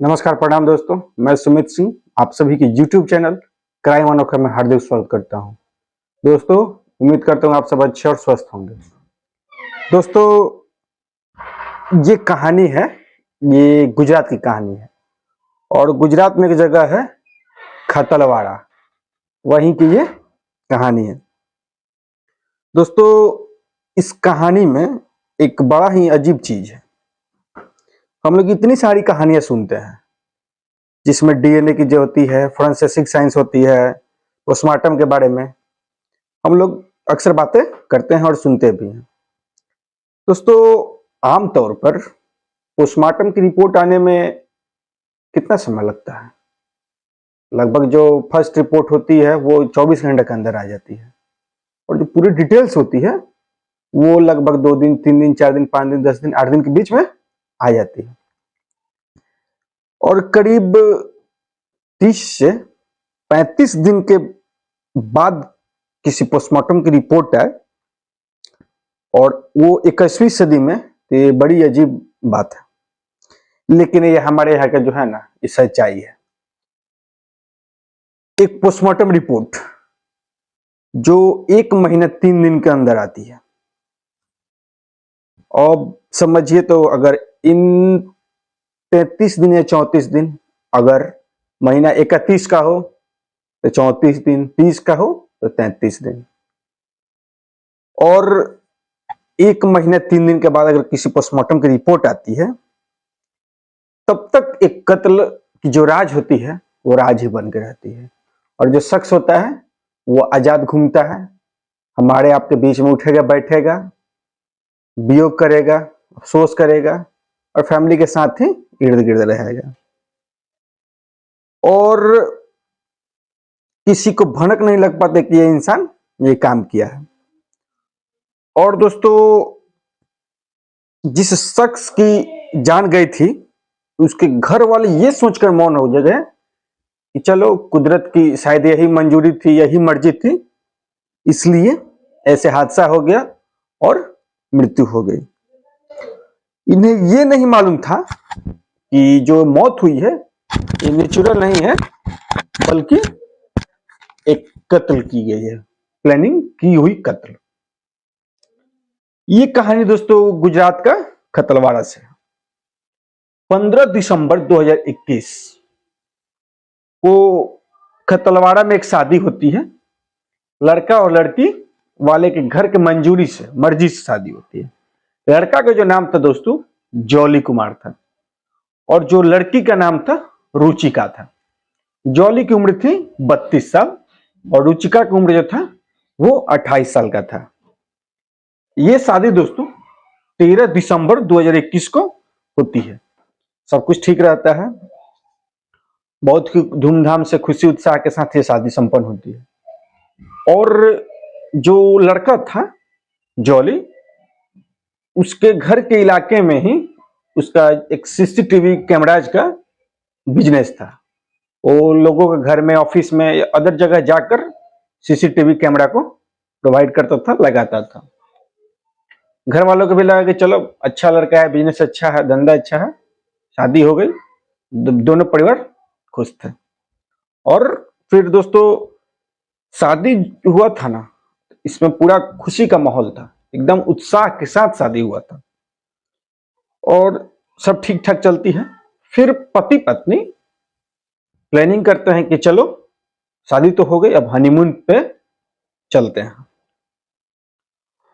नमस्कार, प्रणाम दोस्तों। मैं सुमित सिंह आप सभी के YouTube चैनल क्राइम अनोखा में हार्दिक स्वागत करता हूं। दोस्तों, उम्मीद करता हूं आप सब अच्छे और स्वस्थ होंगे। दोस्तों, ये कहानी है, ये गुजरात की कहानी है और गुजरात में एक जगह है खतलवाड़ा, वहीं की ये कहानी है। दोस्तों, इस कहानी में एक बड़ा ही अजीब चीज है। हम लोग इतनी सारी कहानियां सुनते हैं जिसमें DNA की जो होती है, फोरेंसिक साइंस होती है, पोस्टमार्टम के बारे में हम लोग अक्सर बातें करते हैं और सुनते भी हैं। दोस्तों, आमतौर पर पोस्टमार्टम की रिपोर्ट आने में कितना समय लगता है? लगभग जो फर्स्ट रिपोर्ट होती है वो 24 घंटे के अंदर आ जाती है और जो पूरी डिटेल्स होती है वो लगभग 2 दिन, 3 दिन, 4 दिन, 5 दिन, 10 दिन, 8 दिन के बीच में आ जाती है। और करीब 30 से 35 दिन के बाद किसी पोस्टमार्टम की रिपोर्ट आए और वो 21वीं सदी में, तो ये बड़ी अजीब बात है। लेकिन ये हमारे यहाँ का जो है ना, ये सच्चाई है। एक पोस्टमार्टम रिपोर्ट जो 1 महीना 3 दिन के अंदर आती है। अब समझिए, तो अगर इन 33 दिन या 34 दिन, अगर महीना 31 का हो तो 34 दिन, 30 का हो तो 33 दिन, और 1 महीना 3 दिन के बाद अगर किसी पोस्टमार्टम की रिपोर्ट आती है, तब तक एक कत्ल की जो राज होती है वो राज ही बन के रहती है और जो शख्स होता है वो आजाद घूमता है, हमारे आपके बीच में उठेगा, बैठेगा, वियोग करेगा, अफसोस करेगा और फैमिली के साथ ही इर्द गिर्द रहेगा और किसी को भनक नहीं लग पाते कि ये इंसान ये काम किया है। और दोस्तों, जिस शख्स की जान गई थी उसके घर वाले ये सोचकर मौन हो गए कि चलो, कुदरत की शायद यही मंजूरी थी, यही मर्जी थी, इसलिए ऐसे हादसा हो गया और मृत्यु हो गई। इन्हें ये नहीं मालूम था कि जो मौत हुई है ये नेचुरल नहीं है, बल्कि एक कत्ल की गई है, प्लानिंग की हुई कत्ल। ये कहानी दोस्तों गुजरात का खतलवाड़ा से। 15 दिसंबर 2021 को खतलवाड़ा में एक शादी होती है। लड़का और लड़की वाले के घर के मंजूरी से, मर्जी से शादी होती है। लड़का का जो नाम था दोस्तों जॉली कुमार था और जो लड़की का नाम था रुचिका था। जॉली की उम्र थी 32 साल और रुचिका की उम्र जो था वो 28 साल का था। ये शादी दोस्तों 13 दिसंबर 2021 को होती है। सब कुछ ठीक रहता है, बहुत ही धूमधाम से, खुशी उत्साह के साथ ये शादी संपन्न होती है। और जो लड़का था जॉली, उसके घर के इलाके में ही उसका एक CCTV कैमराज का बिजनेस था। वो लोगों के घर में, ऑफिस में, अदर जगह जाकर CCTV कैमरा को प्रोवाइड करता था, लगाता था। घर वालों को भी लगा कि चलो, अच्छा लड़का है, बिजनेस अच्छा है, धंधा अच्छा है, शादी हो गई, दोनों परिवार खुश थे। और फिर दोस्तों, शादी हुआ था ना, इसमें पूरा खुशी का माहौल था, एकदम उत्साह के साथ शादी हुआ था और सब ठीक ठाक चलती है। फिर पति पत्नी प्लानिंग करते हैं कि चलो, शादी तो हो गई, अब हनीमून पे चलते हैं।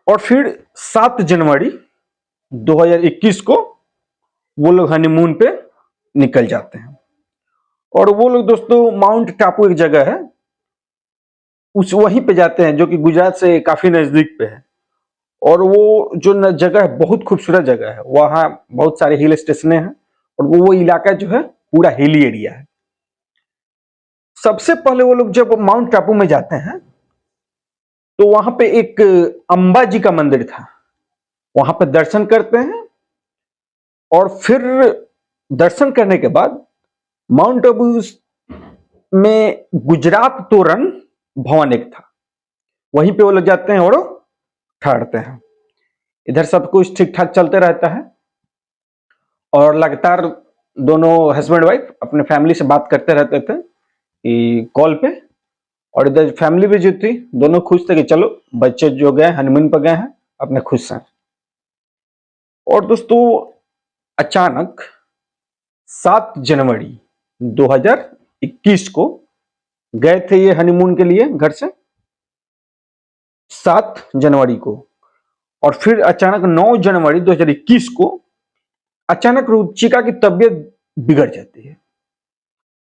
और फिर 7 जनवरी 2021 को वो लोग हनीमून पे निकल जाते हैं और वो लोग दोस्तों माउंट टापू एक जगह है, उस वहीं पे जाते हैं, जो कि गुजरात से काफी नजदीक पे है। और वो जो जगह है बहुत खूबसूरत जगह है, वहाँ बहुत सारे हिल स्टेशन हैं और वो इलाका जो है पूरा हिली एरिया है। सबसे पहले वो लोग जब माउंट टापू में जाते हैं तो वहां पे एक अंबा जी का मंदिर था, वहां पे दर्शन करते हैं और फिर दर्शन करने के बाद माउंट आबू में गुजरात तोरण भवन एक था, वहीं पे वो लोग जाते हैं और ठहरते हैं। इधर सब कुछ ठीक ठाक चलते रहता है और लगातार दोनों हस्बैंड वाइफ अपने फैमिली से बात करते रहते थे कॉल पे, और इधर फैमिली भी जो थी दोनों खुश थे कि चलो बच्चे जो गए हनीमून पर गए हैं अपने खुश हैं। और दोस्तों अचानक 7 जनवरी 2021 को गए थे ये हनीमून के लिए घर से, 7 जनवरी को, और फिर अचानक 9 जनवरी 2021 को अचानक रुचिका की तबीयत बिगड़ जाती है।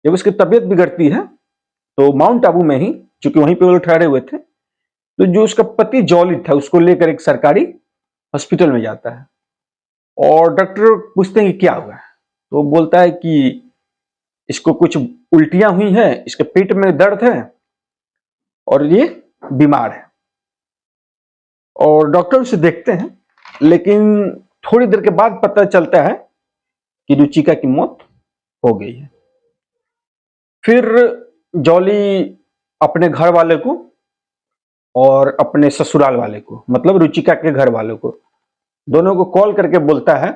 जब उसकी तबीयत बिगड़ती है तो माउंट आबू में ही, चूंकि वहीं पे वो ठहरे हुए थे, तो जो उसका पति जॉली था उसको लेकर एक सरकारी हॉस्पिटल में जाता है और डॉक्टर पूछते हैं कि क्या हुआ है, तो वो बोलता है कि इसको कुछ उल्टियां हुई हैं, इसके पेट में दर्द है और ये बीमार है। और डॉक्टर उसे देखते हैं, लेकिन थोड़ी देर के बाद पता चलता है कि रुचिका की मौत हो गई है। फिर जॉली अपने घर वाले को और अपने ससुराल वाले को, मतलब रुचिका के घर वालों को, दोनों को कॉल करके बोलता है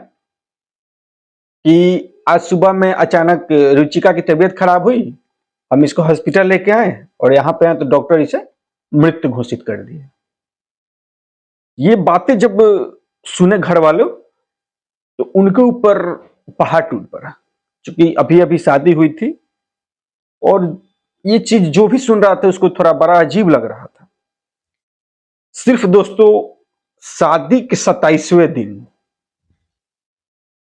कि आज सुबह में अचानक रुचिका की तबीयत खराब हुई, हम इसको हॉस्पिटल लेके आए और यहाँ पे आए तो डॉक्टर इसे मृत घोषित कर दिए। ये बातें जब सुने घर वालों तो उनके ऊपर पहाड़ टूट पड़ा, क्योंकि अभी अभी शादी हुई थी और ये चीज जो भी सुन रहा था उसको थोड़ा बड़ा अजीब लग रहा था। सिर्फ दोस्तों शादी के 27वें दिन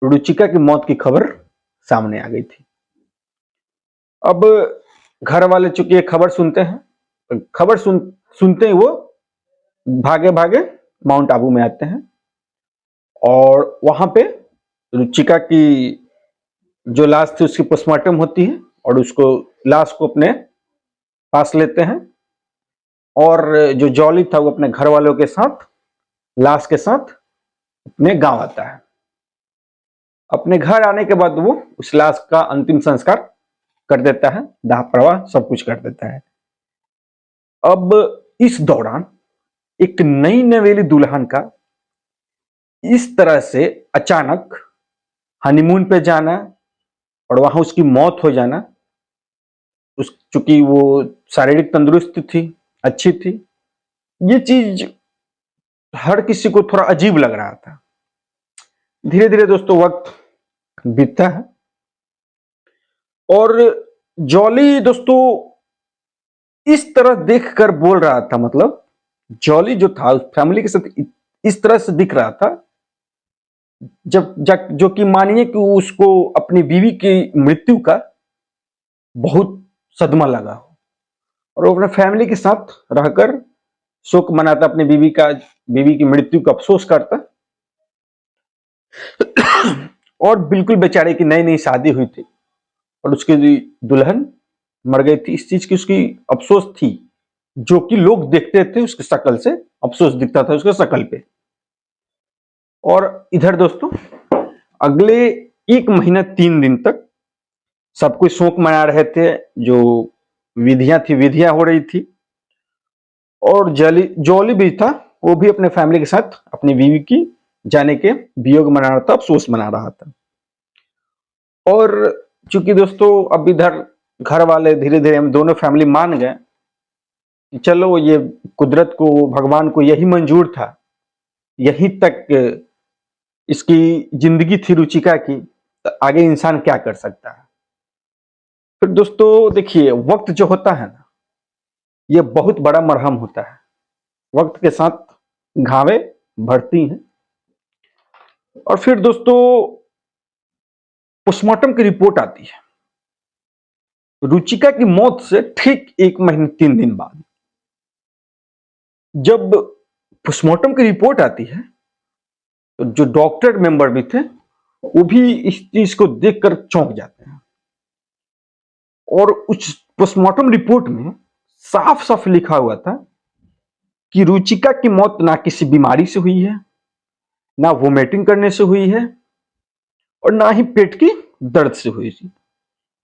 रुचिका की मौत की खबर सामने आ गई थी। अब घर वाले चूंकि ये खबर सुनते हैं, खबर सुनते ही वो भागे भागे माउंट आबू में आते हैं और वहां पे रुचिका की जो लाश थी उसकी पोस्टमार्टम होती है और उसको लाश को अपने पास लेते हैं, और जो जॉली था वो अपने घर वालों के साथ लाश के साथ अपने गांव आता है। अपने घर आने के बाद वो उस लाश का अंतिम संस्कार कर देता है, दाह प्रवाह सब कुछ कर देता है। अब इस दौरान एक नई नवेली दुल्हन का इस तरह से अचानक हनीमून पे जाना और वहां उसकी मौत हो जाना, उस चूंकि वो शारीरिक तंदुरुस्त थी, अच्छी थी, ये चीज हर किसी को थोड़ा अजीब लग रहा था। धीरे धीरे दोस्तों वक्त बीतता है और जॉली दोस्तों इस तरह देखकर बोल रहा था, मतलब जॉली जो था उस फैमिली के साथ इस तरह से दिख रहा था जब जो कि मानिए कि उसको अपनी बीवी की मृत्यु का बहुत सदमा लगा हो और वो अपने फैमिली के साथ रहकर शोक मनाता, अपनी बीवी की मृत्यु का अफसोस करता और बिल्कुल बेचारे की नई नई शादी हुई थी और उसकी दुल्हन मर गई थी, इस चीज की उसकी अफसोस थी, जो कि लोग देखते थे उसकी शक्ल से, अफसोस दिखता था उसके शक्ल पे। और इधर दोस्तों अगले 1 महीना 3 दिन तक सब कोई शोक मना रहे थे, जो विधियां हो रही थी, और जॉली भी था, वो भी अपने फैमिली के साथ अपनी बीवी की जाने के वियोग मना रहा था, अफसोस मना रहा था। और चूंकि दोस्तों अब इधर घर वाले धीरे धीरे हम दोनों फैमिली मान गए कि चलो ये कुदरत को, भगवान को यही मंजूर था, यहीं तक इसकी जिंदगी थी रुचिका की, तो आगे इंसान क्या कर सकता है। फिर दोस्तों देखिए वक्त जो होता है ना, ये बहुत बड़ा मरहम होता है, वक्त के साथ घावे बढ़ती हैं। और फिर दोस्तों पोस्टमार्टम की रिपोर्ट आती है रुचिका की मौत से ठीक 1 महीने 3 दिन बाद। जब पोस्टमार्टम की रिपोर्ट आती है तो जो डॉक्टर मेंबर भी थे वो भी इस चीज को देखकर चौंक जाते हैं, और उस पोस्टमार्टम रिपोर्ट में साफ साफ लिखा हुआ था कि रुचिका की मौत ना किसी बीमारी से हुई है, ना वोमिटिंग करने से हुई है, और ना ही पेट की दर्द से हुई थी,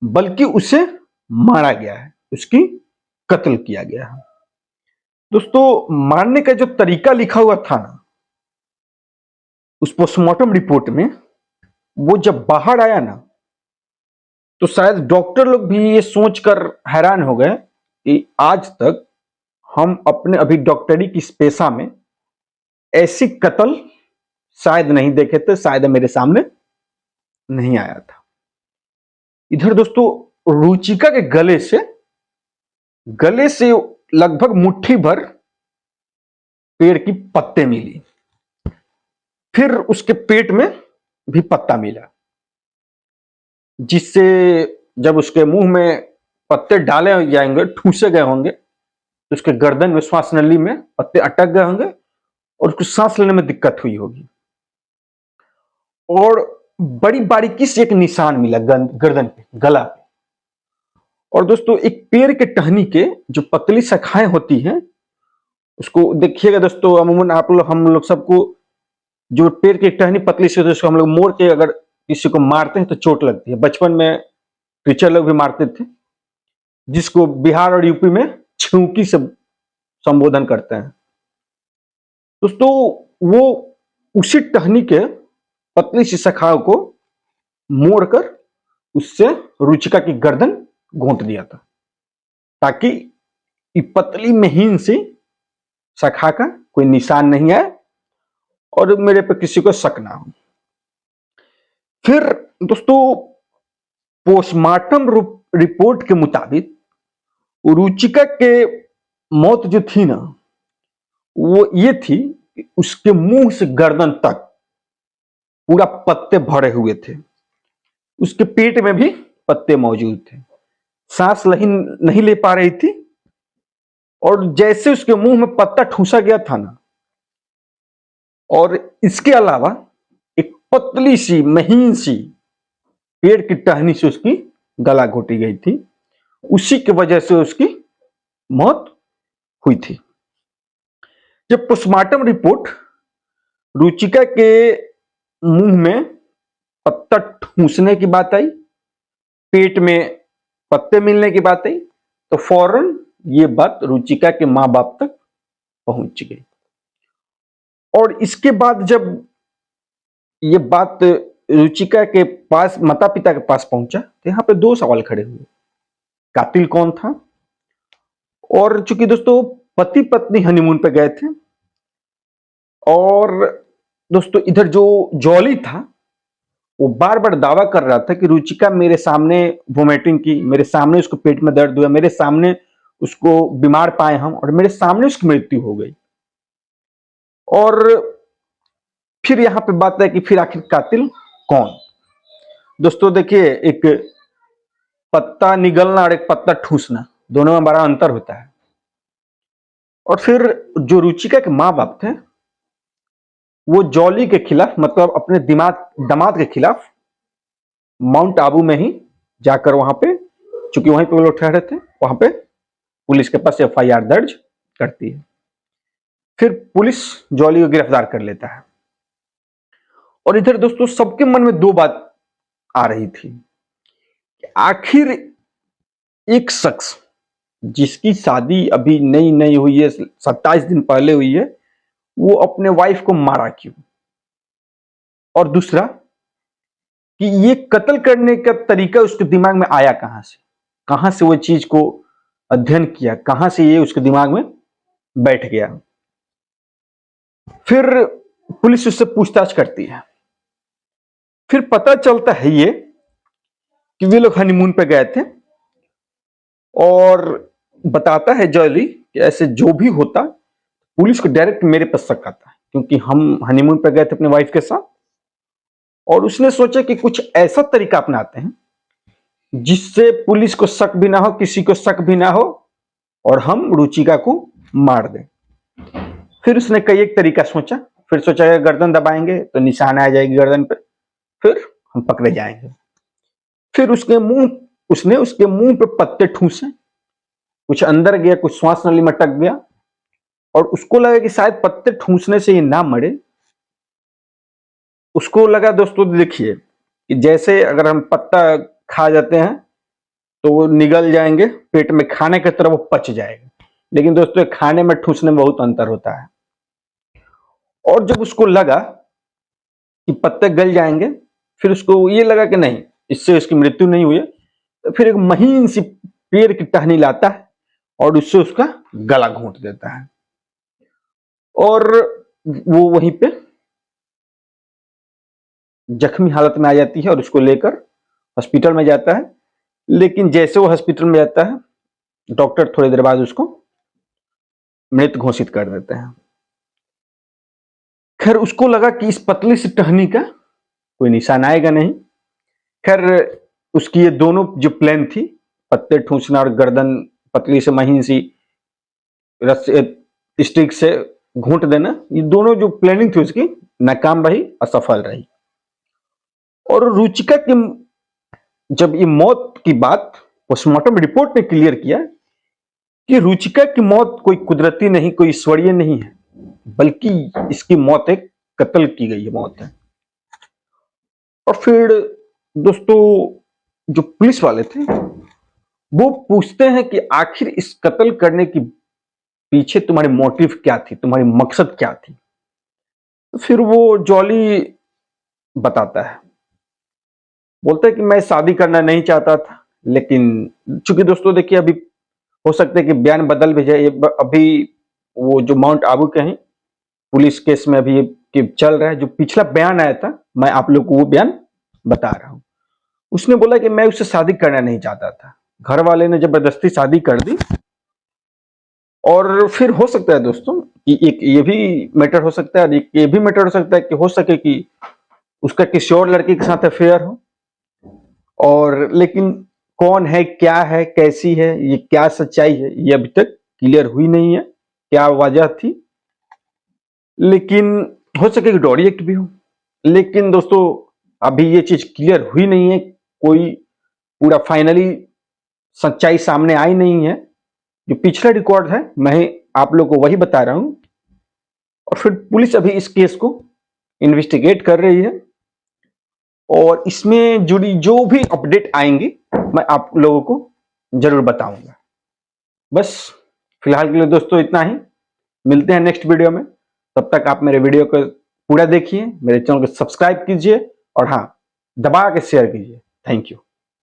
बल्कि उसे मारा गया है, उसकी कत्ल किया गया है। दोस्तों मारने का जो तरीका लिखा हुआ था ना उस पोस्टमार्टम रिपोर्ट में, वो जब बाहर आया ना तो शायद डॉक्टर लोग भी ये सोचकर हैरान हो गए कि आज तक हम अपने अभी डॉक्टरी की इस पेशा में ऐसी कत्ल शायद नहीं देखे थे, शायद मेरे सामने नहीं आया था। इधर दोस्तों रुचिका के गले से लगभग मुट्ठी भर पेड़ की पत्ते मिली, फिर उसके पेट में भी पत्ता मिला, जिससे जब उसके मुंह में पत्ते डाले जाएंगे, ठूसे गए होंगे, तो उसके गर्दन में, श्वास नली में पत्ते अटक गए होंगे और उसको सांस लेने में दिक्कत हुई होगी। और बड़ी बारीकी से एक निशान मिला गर्दन पे, गला पे। और दोस्तों एक पेड़ के टहनी के जो पतली शाखाएं होती हैं, उसको देखिएगा दोस्तों, अमूमन हम लोग सबको जो पेड़ की टहनी पतली से होती है उसको हम लोग मोड़ के अगर किसी को मारते हैं तो चोट लगती है। बचपन में टीचर लोग भी मारते थे, जिसको बिहार और यूपी में छूकी से संबोधन करते हैं। दोस्तों वो उसी टहनी के पतली सी शाखाओं को मोड़कर उससे रुचिका की गर्दन घोंट दिया था, ताकि पतली महीन सी शाखा का कोई निशान नहीं आए और मेरे पे किसी को शक ना हो। फिर दोस्तों पोस्टमार्टम रिपोर्ट के मुताबिक रुचिका के मौत जो थी ना, वो ये थी कि उसके मुंह से गर्दन तक पूरा पत्ते भरे हुए थे, उसके पेट में भी पत्ते मौजूद थे, सांस नहीं ले पा रही थी, और जैसे उसके मुंह में पत्ता ठूसा गया था ना, और इसके अलावा एक पतली सी महीन सी पेड़ की टहनी से उसकी गला घोटी गई थी, उसी की वजह से उसकी मौत हुई थी। जब पोस्टमार्टम रिपोर्ट रुचिका के मुंह में पत्ता ठूसने की बात आई, पेट में पत्ते मिलने की बात आई, तो फौरन ये बात रुचिका के मां बाप तक पहुंच गई। और इसके बाद जब ये बात रुचिका के पास, माता पिता के पास पहुंचा, तो यहां पे दो सवाल खड़े हुए, कातिल कौन था? और चूंकि दोस्तों पति पत्नी हनीमून पे गए थे, और दोस्तों इधर जो जॉली था वो बार बार दावा कर रहा था कि रुचिका मेरे सामने वोमिटिंग की, मेरे सामने उसको पेट में दर्द हुआ, मेरे सामने उसको बीमार पाए हम, और मेरे सामने उसकी मृत्यु हो गई। और फिर यहां पे बात है कि फिर आखिर कातिल कौन? दोस्तों देखिए, एक पत्ता निगलना और एक पत्ता ठूसना, दोनों में बड़ा अंतर होता है। और फिर जो रुचिका के माँ बाप थे, वो जॉली के खिलाफ, मतलब अपने दामाद के खिलाफ माउंट आबू में ही जाकर, वहां पे, चूंकि वहीं पे वो लोग ठहरे थे, वहां पे पुलिस के पास FIR दर्ज करती है। फिर पुलिस जॉली को गिरफ्तार कर लेता है। और इधर दोस्तों सबके मन में दो बात आ रही थी कि आखिर एक शख्स जिसकी शादी अभी नई हुई है, 27 दिन पहले हुई है, वो अपने वाइफ को मारा क्यों? और दूसरा कि ये कत्ल करने का तरीका उसके दिमाग में आया कहां से वो चीज को अध्ययन किया, कहां से ये उसके दिमाग में बैठ गया। फिर पुलिस उससे पूछताछ करती है। फिर पता चलता है ये कि वे लोग हनीमून पे गए थे, और बताता है जॉली कि ऐसे जो भी होता, पुलिस को डायरेक्ट मेरे पर शक आता है, क्योंकि हम हनीमून पे गए थे अपने वाइफ के साथ, और उसने सोचा कि कुछ ऐसा तरीका अपनाते हैं जिससे पुलिस को शक भी ना हो, किसी को शक भी ना हो, और हम रुचिका को मार दें। फिर उसने कई एक तरीका सोचा। फिर सोचा गर्दन दबाएंगे तो निशान आ जाएगी गर्दन पे, फिर हम पकड़े जाएंगे। फिर उसने उसके मुंह पे पत्ते ठूसे, कुछ अंदर गया, कुछ श्वास नली में अटक गया, और उसको लगा कि शायद पत्ते ठूसने से ये ना मरे। उसको लगा दोस्तों, देखिए कि जैसे अगर हम पत्ता खा जाते हैं तो वो निगल जाएंगे पेट में, खाने की तरह वो पच जाएगा, लेकिन दोस्तों खाने में ठूसने में बहुत अंतर होता है। और जब उसको लगा कि पत्ते गल जाएंगे, फिर उसको ये लगा कि नहीं, इससे उसकी मृत्यु नहीं हुई है, तो फिर एक महीन सी पेड़ की टहनी लाता है और उससे उसका गला घोंट देता है और वो वहीं पे जख्मी हालत में आ जाती है और उसको लेकर हॉस्पिटल में जाता है। लेकिन जैसे वो हॉस्पिटल में जाता है, डॉक्टर थोड़ी देर बाद उसको मृत घोषित कर देते हैं। खैर उसको लगा कि इस पतली सी टहनी का कोई निशान आएगा नहीं। खैर उसकी ये दोनों जो प्लान थी, पत्ते ठूंसना और गर्दन पतली से महीन सी स्टिक से घूंट देना, ये दोनों जो प्लानिंग थी उसकी नाकाम रही, असफल रही। और रुचिका की जब ये मौत की बात पोस्टमार्टम रिपोर्ट ने क्लियर किया कि रुचिका की मौत कोई कुदरती नहीं, कोई ईश्वरीय नहीं है, बल्कि इसकी मौत एक कत्ल की गई मौत है। और फिर दोस्तों जो पुलिस वाले थे वो पूछते हैं कि आखिर इस कत्ल करने की पीछे तुम्हारी मोटिव क्या थी, तुम्हारी मकसद क्या थी। तो फिर वो जॉली बताता है, बोलता है कि मैं शादी करना नहीं चाहता था, लेकिन चूंकि दोस्तों देखिए अभी हो सकता है कि बयान बदल भी जाए। अभी वो जो माउंट आबू के हैं पुलिस केस में अभी कि चल रहा है, जो पिछला बयान आया था मैं आप लोग को वो बयान बता रहा हूं। उसने बोला कि मैं उससे शादी करना नहीं चाहता था, घर वाले ने जबरदस्ती शादी कर दी। और फिर हो सकता है दोस्तों कि एक ये भी मैटर हो सकता है और एक ये भी मैटर हो सकता है कि हो सके कि उसका किसी और लड़की के साथ अफेयर हो। और लेकिन कौन है, क्या है, कैसी है, ये क्या सच्चाई है, ये अभी तक क्लियर हुई नहीं है, क्या वजह थी। लेकिन हो सके कि डॉरी एक्ट भी हो। लेकिन दोस्तों अभी ये चीज क्लियर हुई नहीं है, कोई पूरा फाइनली सच्चाई सामने आई नहीं है। जो पिछला रिकॉर्ड है मैं आप लोग को वही बता रहा हूं। और फिर पुलिस अभी इस केस को इन्वेस्टिगेट कर रही है और इसमें जुड़ी जो भी अपडेट आएंगी मैं आप लोगों को जरूर बताऊंगा। बस फिलहाल के लिए दोस्तों इतना ही, मिलते हैं नेक्स्ट वीडियो में। तब तक आप मेरे वीडियो को पूरा देखिए, मेरे चैनल को सब्सक्राइब कीजिए और हाँ दबा के शेयर कीजिए। Thank you.